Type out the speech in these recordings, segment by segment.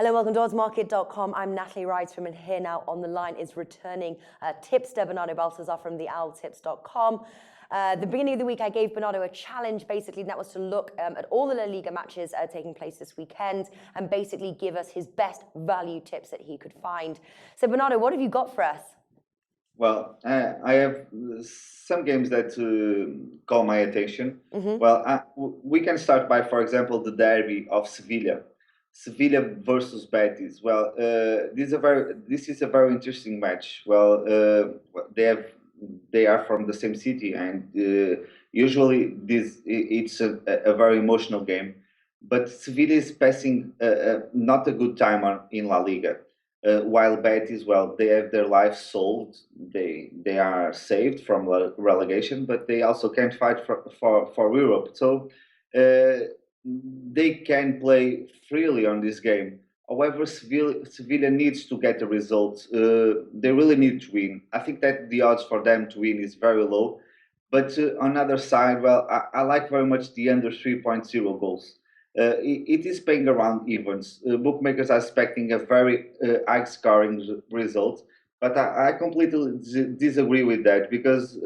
Hello, welcome to oddsmarket.com. I'm Natalie Rydstrom, and here now on the line is returning tipster Bernardo Baltazar from the owltips.com. The beginning of the week, I gave Bernardo a challenge, basically, and that was to look at all the La Liga matches taking place this weekend and basically give us his best value tips that he could find. So, Bernardo, what have you got for us? Well, I have some games that call my attention. Well, we can start by, for example, the derby of Sevilla. Sevilla versus Betis. Well, this is a very interesting match. Well, they are from the same city, and usually it's a very emotional game. But Sevilla is passing not a good time in La Liga. While Betis, well, they have their lives sold. They are saved from relegation, but they also can't fight for Europe. So they can play freely on this game. However, Sevilla needs to get a result. They really need to win. I think that the odds for them to win is very low. But on the other side, well, I like very much the under 3.0 goals. It is paying around evens. Bookmakers are expecting a very high scoring result, but I completely disagree with that because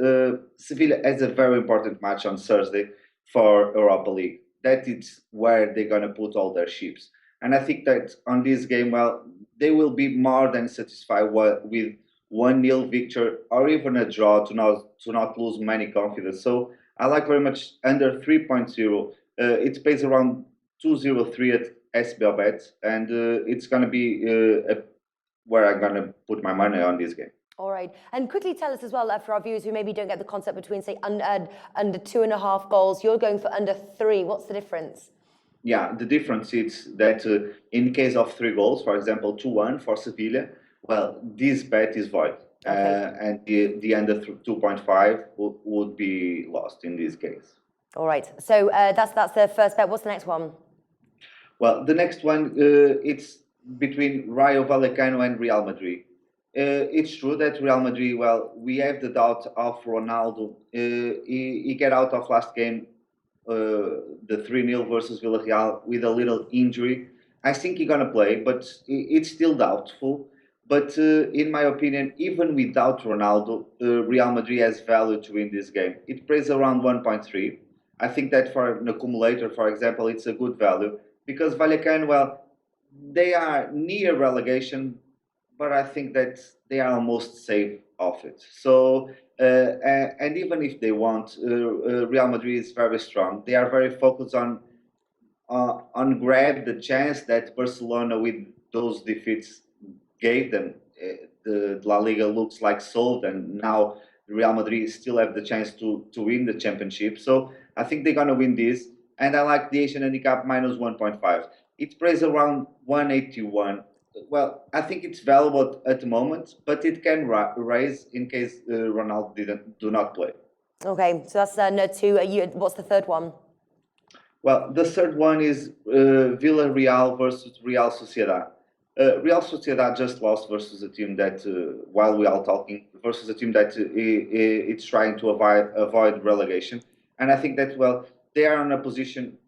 Sevilla has a very important match on Thursday for Europa League. That is where they're going to put all their chips. And I think that on this game, well, they will be more than satisfied with 1-0 victory or even a draw to not lose many confidence. So I like very much under 3.0. It pays around 203 at SBL Bet, and it's going to be where I'm going to put my money on this game. All right. And quickly tell us as well, for our viewers who maybe don't get the concept between, say, under 2.5 goals, you're going for under 3. What's the difference? Yeah, the difference is that in case of 3 goals, for example, 2-1 for Sevilla, well, this bet is void. Okay. And the under 2.5 would be lost in this case. All right. So that's the first bet. What's the next one? Well, the next one, it's between Rayo Vallecano and Real Madrid. It's true that Real Madrid, well, we have the doubt of Ronaldo. He got out of last game, the 3-0 versus Villarreal, with a little injury. I think he's going to play, but it's still doubtful. But in my opinion, even without Ronaldo, Real Madrid has value to win this game. It plays around 1.3. I think that for an accumulator, for example, it's a good value. Because Vallecano, well, they are near relegation, but I think that they are almost safe of it. So, and even if they want, Real Madrid is very strong. They are very focused on grab the chance that Barcelona, with those defeats, gave them. The La Liga looks like sold, and now Real Madrid still have the chance to win the championship. So I think they're going to win this. And I like the Asian handicap minus 1.5. It plays around 181. Well, I think it's valuable at the moment, but it can raise in case Ronaldo do not play. Okay, so that's no 2. What's the third one? Well, the third one is Villarreal versus Real Sociedad. Real Sociedad just lost versus a team that, while we are talking, versus a team that it's trying to avoid relegation. And I think that, well, they are in a position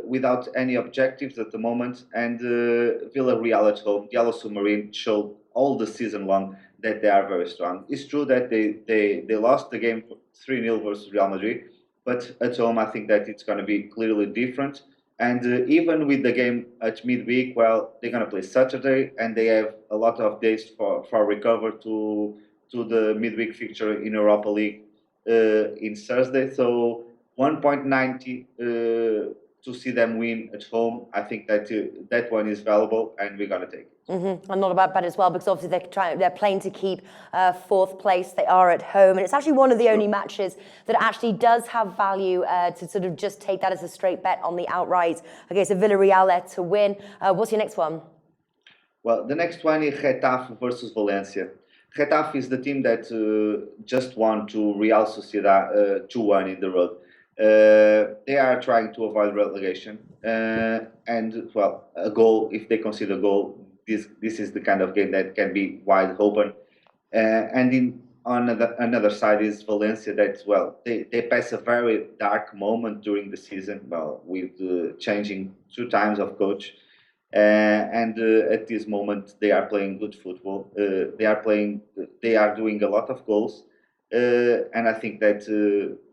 without any objectives at the moment, and Villarreal at home, Yellow Submarine, showed all the season long that they are very strong. It's true that they lost the game 3-0 versus Real Madrid, but at home I think that it's going to be clearly different. And even with the game at midweek, well, they're going to play Saturday, and they have a lot of days for recover to the midweek fixture in Europa League in Thursday. So 1.90 to see them win at home. I think that that one is valuable, and we're going to take it. And not a bad bet as well, because obviously they're playing to keep 4th place. They are at home, and it's actually one of the only matches that actually does have value to sort of just take that as a straight bet on the outright. Okay, so Villarreal there to win. What's your next one? Well, the next one is Getafe versus Valencia. Getafe is the team that just won to Real Sociedad 2-1 in the road. They are trying to avoid relegation, and well, a goal, if they concede a goal, this is the kind of game that can be wide open. And on another side is Valencia, that, well, they pass a very dark moment during the season, well, with changing 2 times of coach. And at this moment, they are playing good football. They are doing a lot of goals, and I think that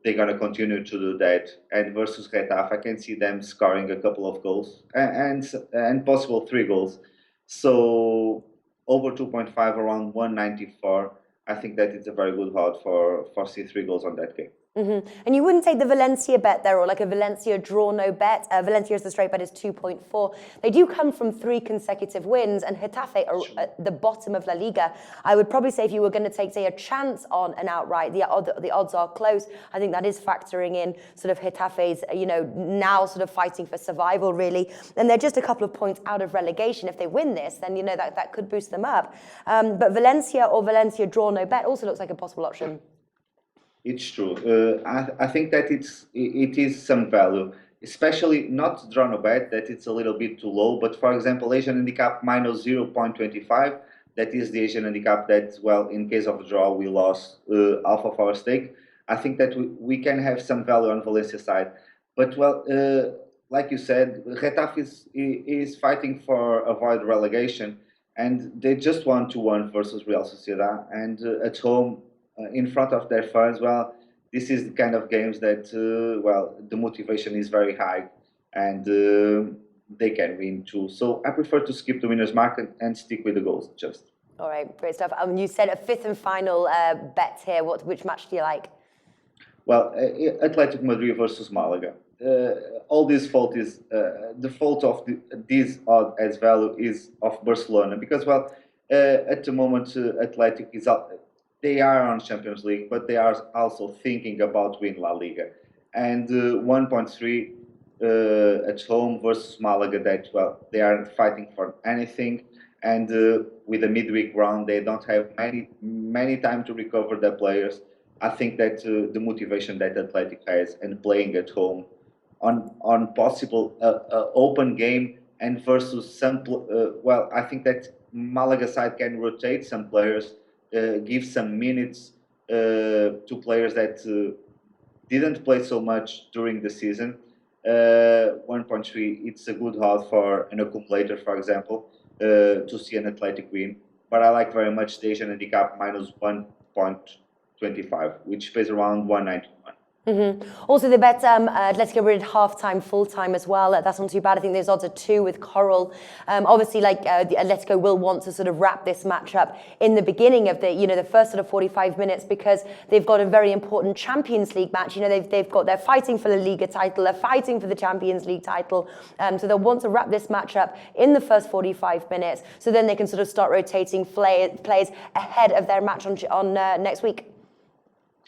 they're gonna continue to do that. And versus Getafe, I can see them scoring a couple of goals and possible 3 goals. So over 2.5, around 194. I think that it's a very good odds for see 3 goals on that game. And you wouldn't take the Valencia bet there, or like a Valencia draw no bet. Valencia's the straight bet is 2.4. They do come from 3 consecutive wins, and Getafe are at the bottom of La Liga. I would probably say if you were going to take, say, a chance on an outright, the odds are close. I think that is factoring in sort of Getafe's, now sort of fighting for survival, really. And they're just a couple of points out of relegation. If they win this, then, that could boost them up. But Valencia or Valencia draw no bet also looks like a possible option. It's true. I think that it is some value, especially not drawn a bet that it's a little bit too low. But for example, Asian handicap minus 0.25. That is the Asian handicap that, well, in case of a draw, we lost half of our stake. I think that we can have some value on Valencia side. But well, like you said, Getafe is fighting for avoid relegation, and they just won 2-1 versus Real Sociedad, and at home in front of their fans. Well, this is the kind of games that, the motivation is very high, and they can win too. So I prefer to skip the winner's market and stick with the goals just. All right, great stuff. You said a 5th and final bet here. Which match do you like? Well, Atletico Madrid versus Malaga. All this fault is the fault of this odd as value is of Barcelona, because at the moment Athletic is out. They are on Champions League, but they are also thinking about win La Liga. And 1.3 at home versus Malaga, that, they aren't fighting for anything. And with a midweek round, they don't have many time to recover their players. I think that the motivation that Athletic has and playing at home on possible open game and versus some, I think that Malaga side can rotate some players, give some minutes to players that didn't play so much during the season. 1.3, it's a good odds for an accumulator, for example, to see an Athletic win. But I like very much the Asian handicap minus 1.25, which pays around 191. Also, the bet Atletico Madrid half-time, full-time as well. That's not too bad. I think those odds are 2 with Coral. Obviously, the Atletico will want to sort of wrap this match up in the beginning of the first sort of 45 minutes, because they've got a very important Champions League match. They're fighting for the Liga title, they're fighting for the Champions League title. So they'll want to wrap this match up in the first 45 minutes, so then they can sort of start rotating players ahead of their match on next week.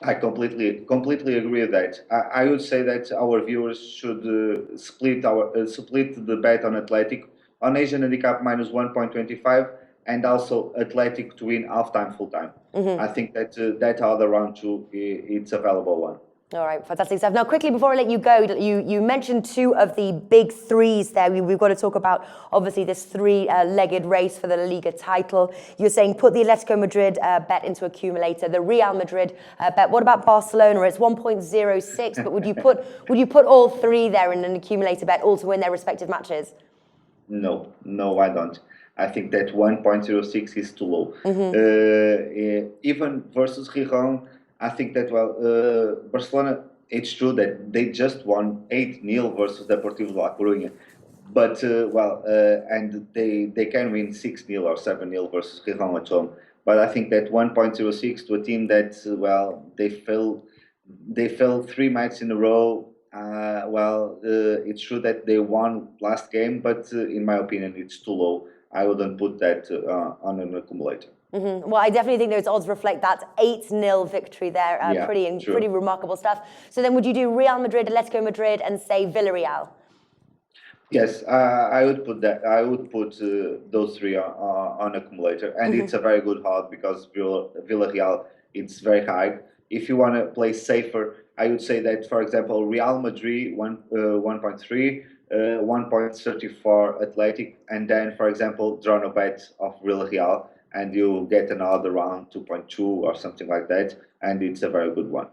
I completely agree with that. I would say that our viewers should split the bet on Athletic on Asian handicap minus 1.25, and also Athletic to win halftime, full time. I think that that other round 2, it's a valuable one. All right, fantastic stuff. Now, quickly, before I let you go, you mentioned 2 of the big 3s there. We've got to talk about, obviously, this 3-legged race for the La Liga title. You're saying put the Atletico Madrid bet into accumulator, the Real Madrid bet. What about Barcelona? It's 1.06, but would you put all 3 there in an accumulator bet, all to win their respective matches? No, I don't. I think that 1.06 is too low. Even versus Gijon, I think that, Barcelona, it's true that they just won 8-0 versus Deportivo La Coruña. But, and they can win 6-0 or 7-0 versus Gijon at home. But I think that 1.06 to a team that, they fell 3 matches in a row. It's true that they won last game, but in my opinion, it's too low. I wouldn't put that on an accumulator. Well, I definitely think those odds reflect that 8-0 victory there. Pretty remarkable stuff. So then would you do Real Madrid, Atletico Madrid, and say Villarreal? Yes, I would put that. I would put those 3 on accumulator, and it's a very good odds because Villarreal, it's very high. If you want to play safer, I would say that, for example, Real Madrid 1.3, 1.34 Athletic, and then, for example, draw no bet of Villarreal, and you get another round 2.2 or something like that, and it's a very good one.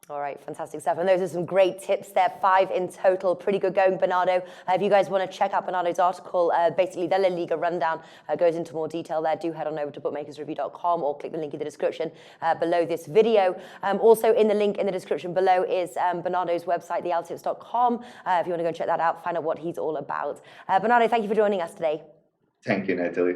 All right, fantastic stuff. And those are some great tips there, 5 in total. Pretty good going, Bernardo. If you guys want to check out Bernardo's article, basically the La Liga rundown goes into more detail there. Do head on over to bookmakersreview.com or click the link in the description below this video. Also in the link in the description below is Bernardo's website, thealtips.com. If you want to go and check that out, find out what he's all about. Bernardo, thank you for joining us today. Thank you, Natalie.